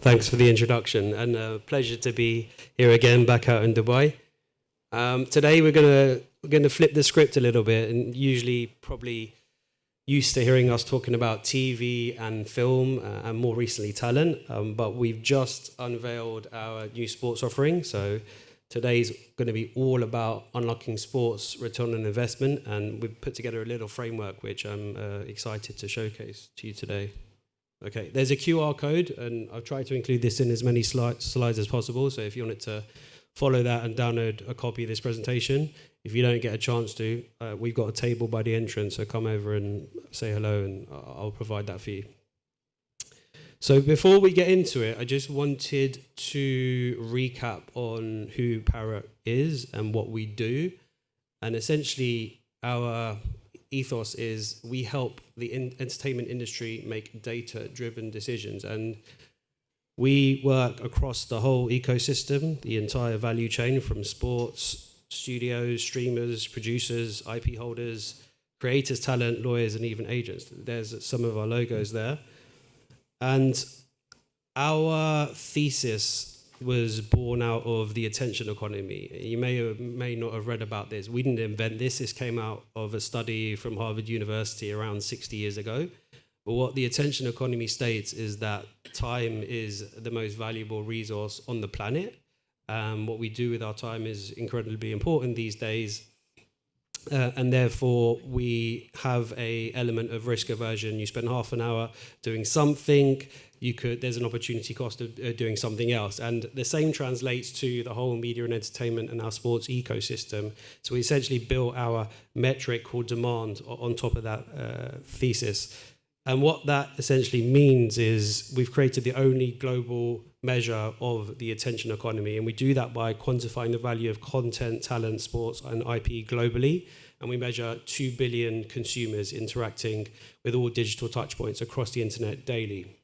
Thanks for the introduction, and a pleasure to be here again, back out in Dubai. Today we're gonna flip the script a little bit, and usually probably used to hearing us talking about TV and film, and more recently talent. But we've just unveiled our new sports offering, so today's going to be all about unlocking sports return on investment, and we've put together a little framework which I'm excited to showcase to you today. Okay, there's a QR code, and I've tried to include this in as many slides as possible, so if you wanted to follow that and download a copy of this presentation, if you don't get a chance to, we've got a table by the entrance, so come over and say hello, and I'll provide that for you. So before we get into it, I just wanted to recap on who Parrot is and what we do, and essentially our ethos is we help the entertainment industry make data-driven decisions, and we work across the whole ecosystem, the entire value chain, from sports, studios, streamers, producers, IP holders, creators, talent, lawyers, and even agents. There's some of our logos there. And our thesis was born out of the attention economy. You may or may not have read about this. We didn't invent this. This came out of a study from Harvard University around 60 years ago. But what the attention economy states is that time is the most valuable resource on the planet. What we do with our time is incredibly important these days. And therefore, we have an element of risk aversion. You spend half an hour doing something, there's an opportunity cost of doing something else. And the same translates to the whole media and entertainment and our sports ecosystem. So we essentially built our metric called demand on top of that thesis. And what that essentially means is we've created the only global measure of the attention economy, and we do that by quantifying the value of content, talent, sports, and IP globally. And we measure 2 billion consumers interacting with all digital touchpoints across the internet daily.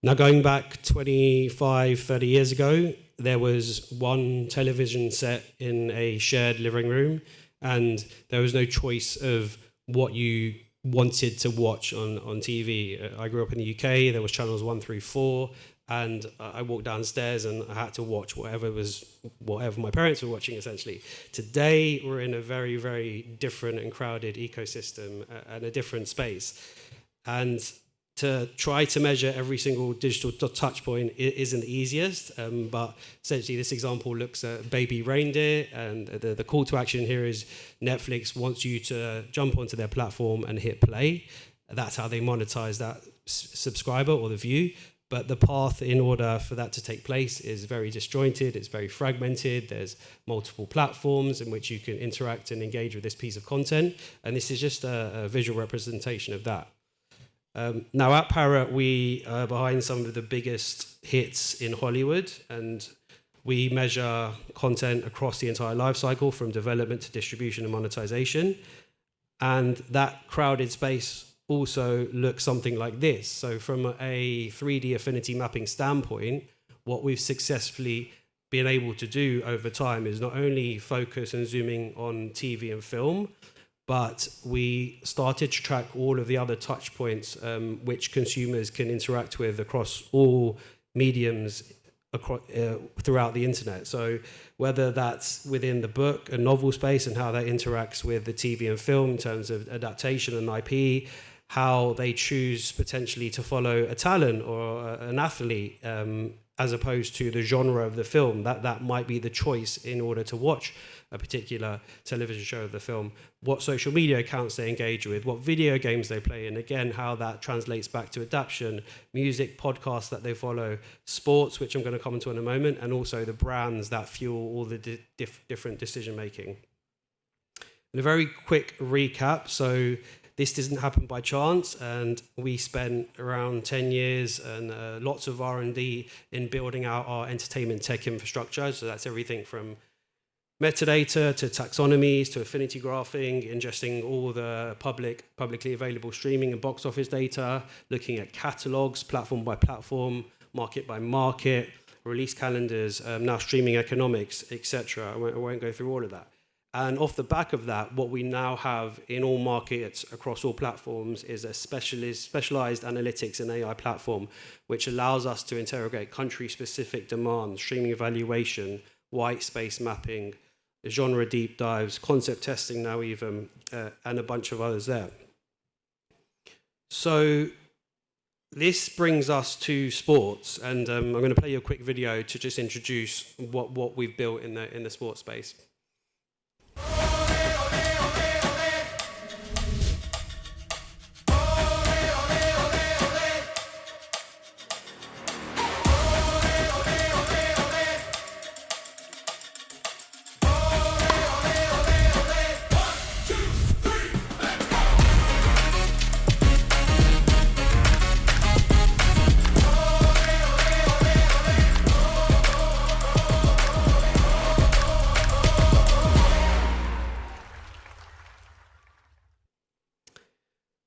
Now, going back 25, 30 years ago, there was one television set in a shared living room, and there was no choice of what you wanted to watch on TV. I grew up in the UK, there was channels 1 through 4, and I walked downstairs and I had to watch whatever my parents were watching, essentially. Today, we're in a very, very different and crowded ecosystem and a different space. And to try to measure every single digital touch point isn't the easiest, but essentially this example looks at baby reindeer, and the call to action here is Netflix wants you to jump onto their platform and hit play. That's how they monetize that subscriber or the view. But the path in order for that to take place is very disjointed, it's very fragmented, there's multiple platforms in which you can interact and engage with this piece of content, and this is just a visual representation of that. Now at Parrot, we are behind some of the biggest hits in Hollywood, and we measure content across the entire life cycle, from development to distribution and monetization. And that crowded space also looks something like this. So from a 3D affinity mapping standpoint, what we've successfully been able to do over time is not only focus and zooming on TV and film, but we started to track all of the other touch points which consumers can interact with across all mediums throughout the internet. So whether that's within the book and novel space and how that interacts with the TV and film in terms of adaptation and IP, how they choose potentially to follow a talent or an athlete as opposed to the genre of the film, that might be the choice in order to watch a particular television show of the film, what social media accounts they engage with, what video games they play, and again, how that translates back to adaptation, music, podcasts that they follow, sports, which I'm going to comment on in a moment, and also the brands that fuel all the different decision-making. And a very quick recap. So this didn't happen by chance, and we spent around 10 years and lots of R&D in building out our entertainment tech infrastructure. So that's everything from metadata to taxonomies to affinity graphing, ingesting all the publicly available streaming and box office data, looking at catalogs, platform by platform, market by market, release calendars, now streaming economics, etc. I won't go through all of that. And off the back of that, what we now have in all markets across all platforms is a specialized analytics and AI platform, which allows us to interrogate country-specific demand, streaming evaluation, white space mapping, genre deep dives, concept testing now even, and a bunch of others there. So this brings us to sports, and I'm going to play you a quick video to just introduce what we've built in the sports space.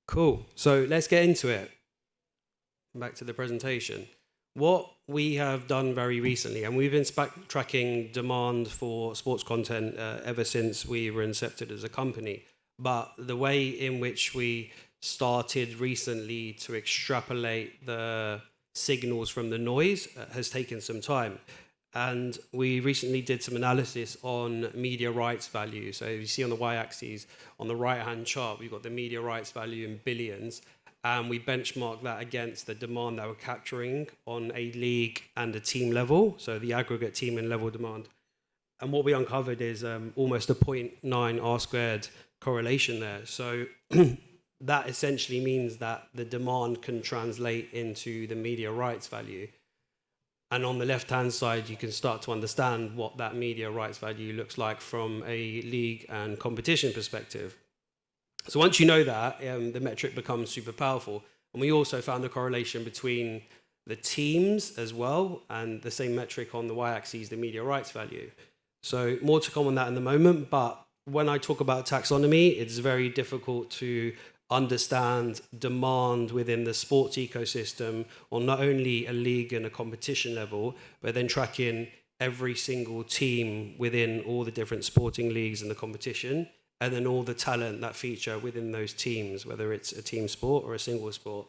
Cool. So let's get into it. Back to the presentation. What we have done very recently, and we've been tracking demand for sports content ever since we were incepted as a company, but the way in which we started recently to extrapolate the signals from the noise has taken some time. And we recently did some analysis on media rights value. So you see on the y-axis, on the right-hand chart, we've got the media rights value in billions. And we benchmark that against the demand that we're capturing on a league and a team level, so the aggregate team and level demand. And what we uncovered is almost a 0.9 R-squared correlation there. So that essentially means that the demand can translate into the media rights value. And on the left-hand side, you can start to understand what that media rights value looks like from a league and competition perspective. So once you know that, the metric becomes super powerful. And we also found a correlation between the teams as well, and the same metric on the y-axis, the media rights value. So more to come on that in the moment, but when I talk about taxonomy, it's very difficult to understand demand within the sports ecosystem on not only a league and a competition level, but then tracking every single team within all the different sporting leagues and the competition, and then all the talent that feature within those teams, whether it's a team sport or a single sport.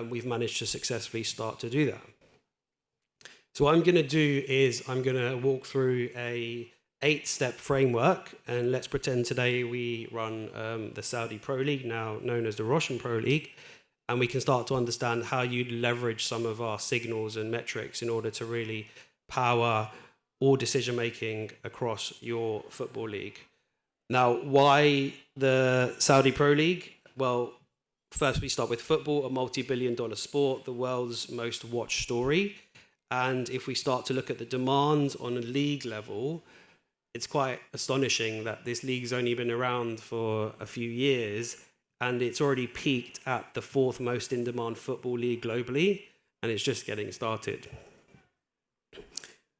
We've managed to successfully start to do that. So what I'm going to do is I'm going to walk through a 8-step framework, and let's pretend today we run the Saudi Pro League, now known as the Russian Pro League, and we can start to understand how you'd leverage some of our signals and metrics in order to really power all decision making across your football league. Now, why the Saudi Pro League? Well, first we start with football, a multi-billion-dollar sport, the world's most watched story, and if we start to look at the demand on a league level, it's quite astonishing that this league's only been around for a few years, and it's already peaked at the 4th most in-demand football league globally, and it's just getting started.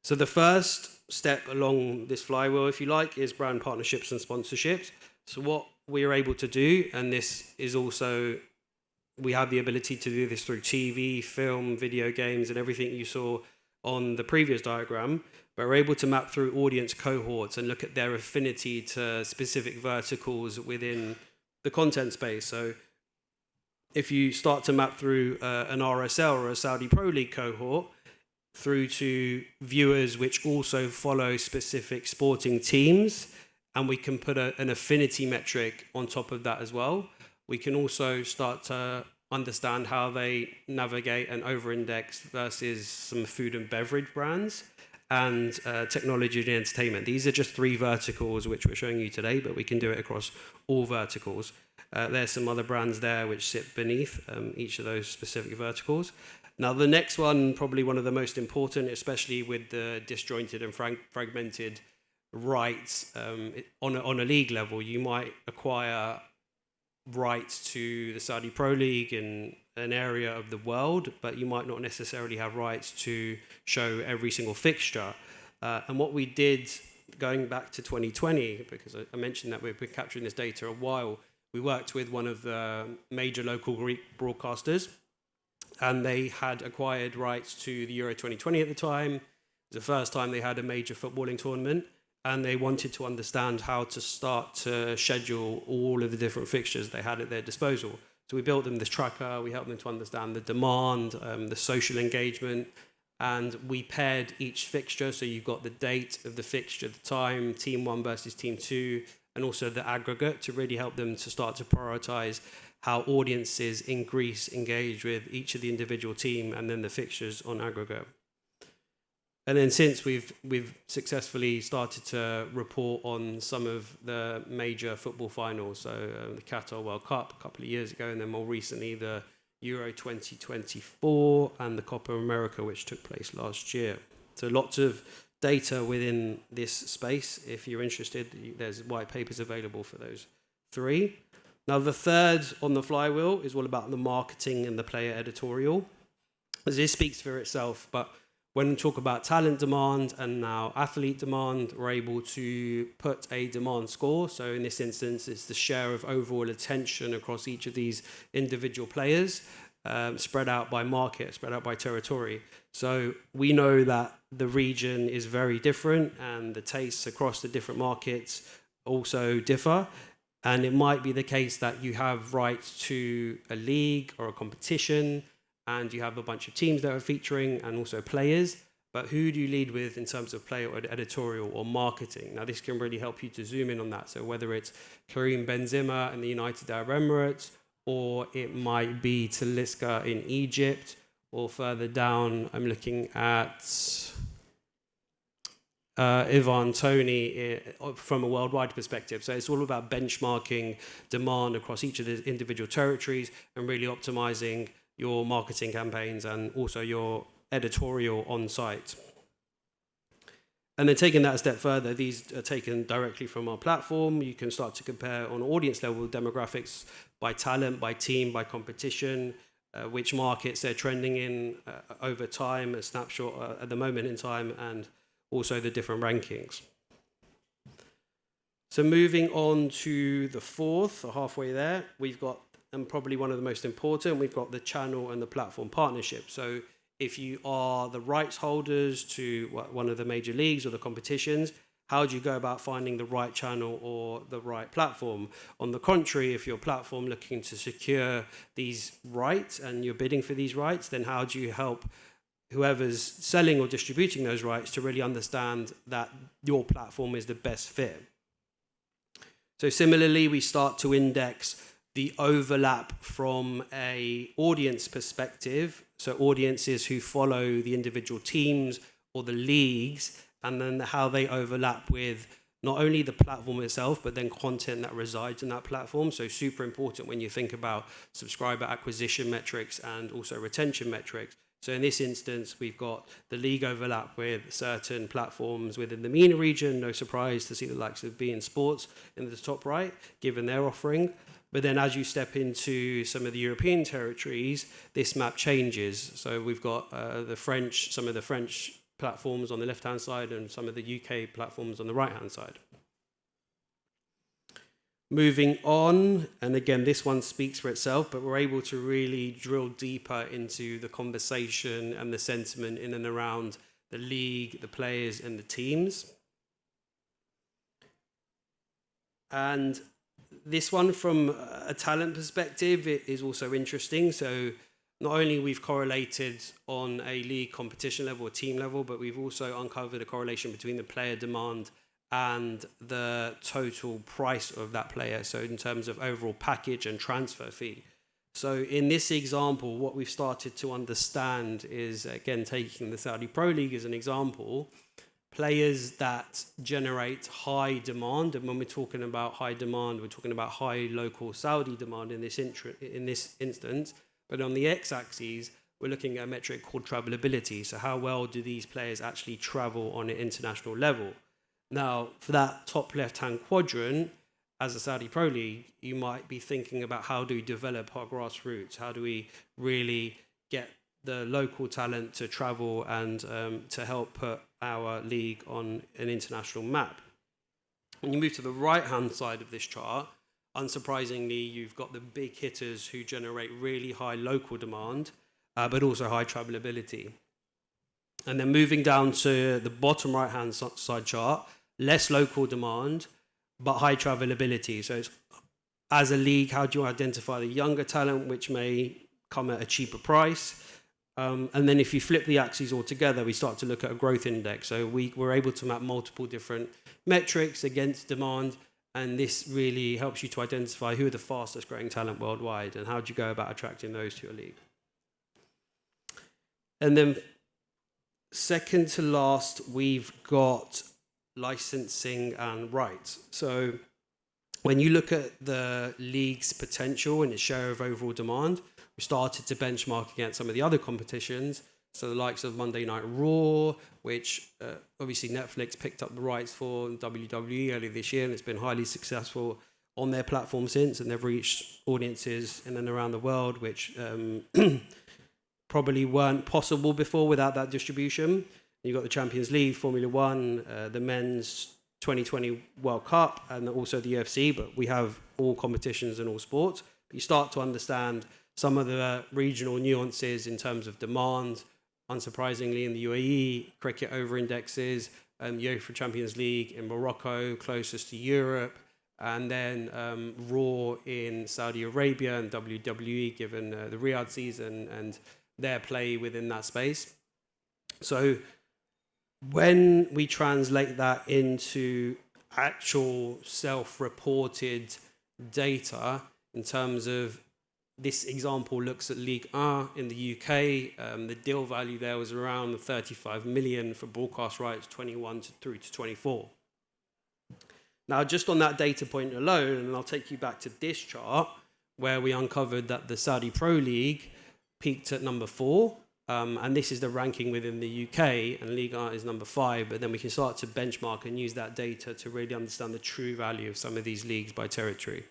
So the first step along this flywheel, if you like, is brand partnerships and sponsorships. So what we're able to do, and this is also, we have the ability to do this through TV, film, video games, and everything you saw on the previous diagram, but we're able to map through audience cohorts and look at their affinity to specific verticals within the content space. So if you start to map through an RSL or a Saudi Pro League cohort through to viewers which also follow specific sporting teams, and we can put an affinity metric on top of that as well, we can also start to understand how they navigate and over-index versus some food and beverage brands and technology and entertainment. These are just 3 verticals which we're showing you today, but we can do it across all verticals. There's some other brands there which sit beneath each of those specific verticals. Now, the next one, probably one of the most important, especially with the disjointed and fragmented rights on a league level, you might acquire rights to the Saudi Pro League in an area of the world, but you might not necessarily have rights to show every single fixture. And what we did going back to 2020, because I mentioned that we've been capturing this data a while, we worked with one of the major local Greek broadcasters, and they had acquired rights to the Euro 2020 at the time. It was the first time they had a major footballing tournament, and they wanted to understand how to start to schedule all of the different fixtures they had at their disposal. So we built them this tracker, we helped them to understand the demand, the social engagement, and we paired each fixture. So you've got the date of the fixture, the time, team 1 versus team 2, and also the aggregate to really help them to start to prioritize how audiences in Greece engage with each of the individual team and then the fixtures on aggregate. And then since we've successfully started to report on some of the major football finals, so the Qatar World Cup a couple of years ago, and then more recently the Euro 2024 and the Copa America, which took place last year. So lots of data within this space. If you're interested, there's white papers available for those 3. Now, the third on the flywheel is all about the marketing and the player editorial. As this speaks for itself, but when we talk about talent demand and now athlete demand, we're able to put a demand score. So in this instance, it's the share of overall attention across each of these individual players, spread out by market, spread out by territory. So we know that the region is very different and the tastes across the different markets also differ. And it might be the case that you have rights to a league or a competition, and you have a bunch of teams that are featuring and also players, but who do you lead with in terms of player or editorial or marketing? Now, this can really help you to zoom in on that. So whether it's Karim Benzema in the United Arab Emirates, or it might be Talisca in Egypt, or further down, I'm looking at Ivan Toney from a worldwide perspective. So it's all about benchmarking demand across each of the individual territories and really optimizing your marketing campaigns and also your editorial on site. And then taking that a step further, these are taken directly from our platform. You can start to compare on audience level demographics by talent, by team, by competition, which markets they're trending in over time, a snapshot at the moment in time, and also the different rankings. So moving on to the fourth, or halfway there, we've got, and probably one of the most important, we've got the channel and the platform partnership. So if you are the rights holders to one of the major leagues or the competitions, how do you go about finding the right channel or the right platform? On the contrary, if your platform looking to secure these rights and you're bidding for these rights, then how do you help whoever's selling or distributing those rights to really understand that your platform is the best fit? So similarly, we start to index the overlap from a audience perspective, so audiences who follow the individual teams or the leagues, and then how they overlap with not only the platform itself, but then content that resides in that platform. So super important when you think about subscriber acquisition metrics and also retention metrics. So in this instance, we've got the league overlap with certain platforms within the MENA region. No surprise to see the likes of beIN Sports in the top right, given their offering. But then as you step into some of the European territories, this map changes. So we've got some of the French platforms on the left-hand side and some of the UK platforms on the right-hand side. Moving on, and again, this one speaks for itself, but we're able to really drill deeper into the conversation and the sentiment in and around the league, the players, and the teams. And this one, from a talent perspective, it is also interesting. So not only we've correlated on a league competition level or team level, but we've also uncovered a correlation between the player demand and the total price of that player. So in terms of overall package and transfer fee. So in this example, what we've started to understand is, again, taking the Saudi Pro League as an example, players that generate high demand. And when we're talking about high demand, we're talking about high local Saudi demand in this instance. But on the x-axis, we're looking at a metric called travelability. So how well do these players actually travel on an international level? Now, for that top left-hand quadrant, as a Saudi Pro League, you might be thinking about how do we develop our grassroots? How do we really get the local talent to travel and to help put our league on an international map? When you move to the right-hand side of this chart, unsurprisingly, you've got the big hitters who generate really high local demand, but also high travelability. And then moving down to the bottom right-hand side chart, less local demand, but high travelability. So it's, as a league, how do you identify the younger talent, which may come at a cheaper price? And then if you flip the axes altogether, we start to look at a growth index. So we were able to map multiple different metrics against demand, and this really helps you to identify who are the fastest growing talent worldwide and how do you go about attracting those to your league. And then second to last, we've got licensing and rights. So when you look at the league's potential and its share of overall demand, we started to benchmark against some of the other competitions. So the likes of Monday Night Raw, which obviously Netflix picked up the rights for WWE earlier this year, and it's been highly successful on their platform since, and they've reached audiences in and around the world, which probably weren't possible before without that distribution. You've got the Champions League, Formula One, the men's 2020 World Cup, and also the UFC, but we have all competitions and all sports. But you start to understand some of the regional nuances in terms of demand. Unsurprisingly, in the UAE, cricket over-indexes, UEFA Champions League in Morocco, closest to Europe, and then Raw in Saudi Arabia and WWE, given the Riyadh season and their play within that space. So when we translate that into actual self-reported data in terms of this example looks at Ligue 1 in the UK. The deal value there was around 35 million for broadcast rights, 21 through to 24. Now, just on that data point alone, and I'll take you back to this chart, where we uncovered that the Saudi Pro League peaked at number 4, and this is the ranking within the UK, and Ligue 1 is number 5, but then we can start to benchmark and use that data to really understand the true value of some of these leagues by territory.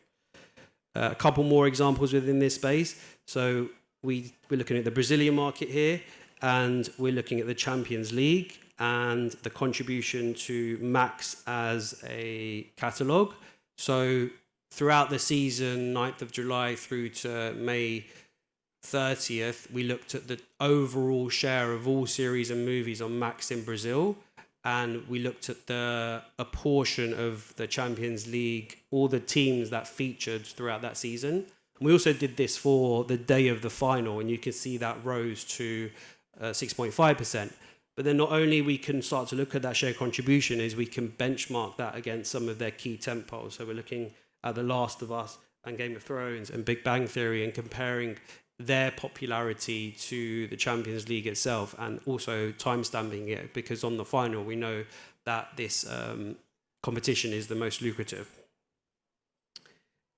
A couple more examples within this space. So we're looking at the Brazilian market here, and we're looking at the Champions League and the contribution to Max as a catalogue. So throughout the season, 9th of July through to May 30th, we looked at the overall share of all series and movies on Max in Brazil. And we looked at a portion of the Champions League, all the teams that featured throughout that season. And we also did this for the day of the final, and you can see that rose to 6.5%. But then not only we can start to look at that share contribution, is we can benchmark that against some of their key tentpoles. So we're looking at The Last of Us and Game of Thrones and Big Bang Theory and comparing their popularity to the Champions League itself, and also time-stamping it, because on the final we know that this competition is the most lucrative.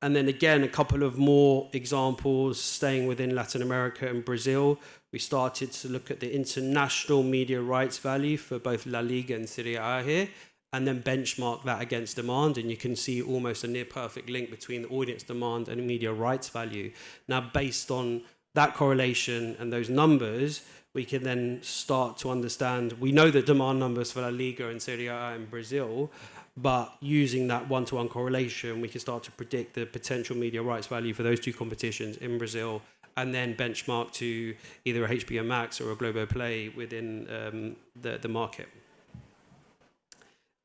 And then again, a couple of more examples staying within Latin America and Brazil. We started to look at the international media rights value for both La Liga and Serie A here, and then benchmark that against demand, and you can see almost a near perfect link between the audience demand and media rights value. Now, based on that correlation and those numbers, we can then start to understand, we know the demand numbers for La Liga and Serie A in Brazil, but using that one-to-one correlation, we can start to predict the potential media rights value for those two competitions in Brazil, and then benchmark to either a HBO Max or a Globoplay within the market.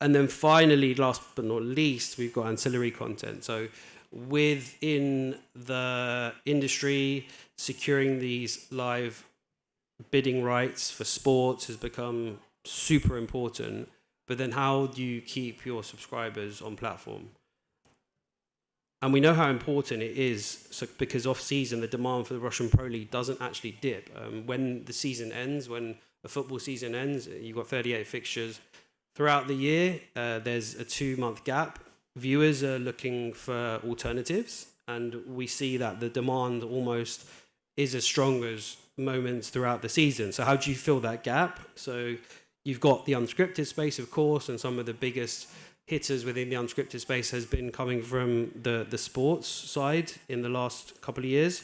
And then finally, last but not least, we've got ancillary content. So within the industry, securing these live bidding rights for sports has become super important. But then how do you keep your subscribers on platform? And we know how important it is, so because off-season, the demand for the Russian Pro League doesn't actually dip. When the season ends, when the football season ends, you've got 38 fixtures. Throughout the year, there's a 2-month gap. Viewers are looking for alternatives, and we see that the demand almost is as strong as moments throughout the season. So how do you fill that gap? So you've got the unscripted space, of course, and some of the biggest hitters within the unscripted space has been coming from the sports side in the last couple of years.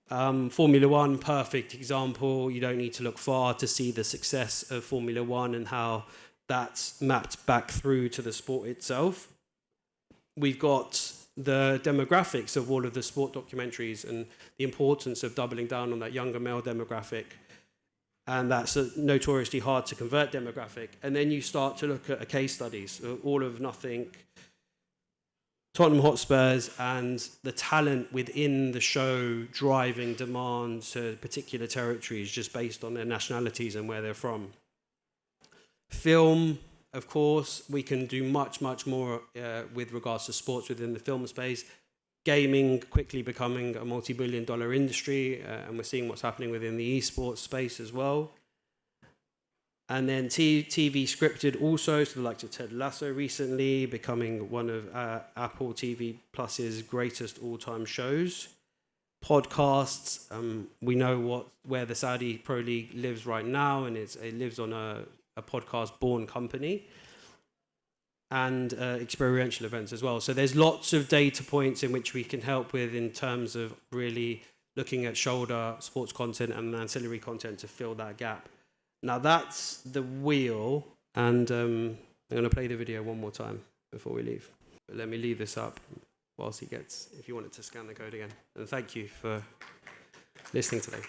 Formula One, perfect example. You don't need to look far to see the success of Formula One and how that's mapped back through to the sport itself. We've got the demographics of all of the sport documentaries and the importance of doubling down on that younger male demographic. And that's a notoriously hard to convert demographic. And then you start to look at case studies, all of nothing, Tottenham Hotspurs, and the talent within the show driving demand to particular territories just based on their nationalities and where they're from. Film, of course, we can do much, much more with regards to sports within the film space. Gaming quickly becoming a multi-billion-dollar industry, and we're seeing what's happening within the esports space as well. And then TV scripted also, so the likes of Ted Lasso recently becoming one of Apple TV Plus's greatest all-time shows. Podcasts, we know where the Saudi Pro League lives right now, and it lives on a podcast-born company. And experiential events as well. So there's lots of data points in which we can help with in terms of really looking at shoulder sports content and ancillary content to fill that gap. Now that's the wheel, and I'm going to play the video one more time before we leave. But let me leave this up whilst he gets, if you wanted to scan the code again. And thank you for listening today.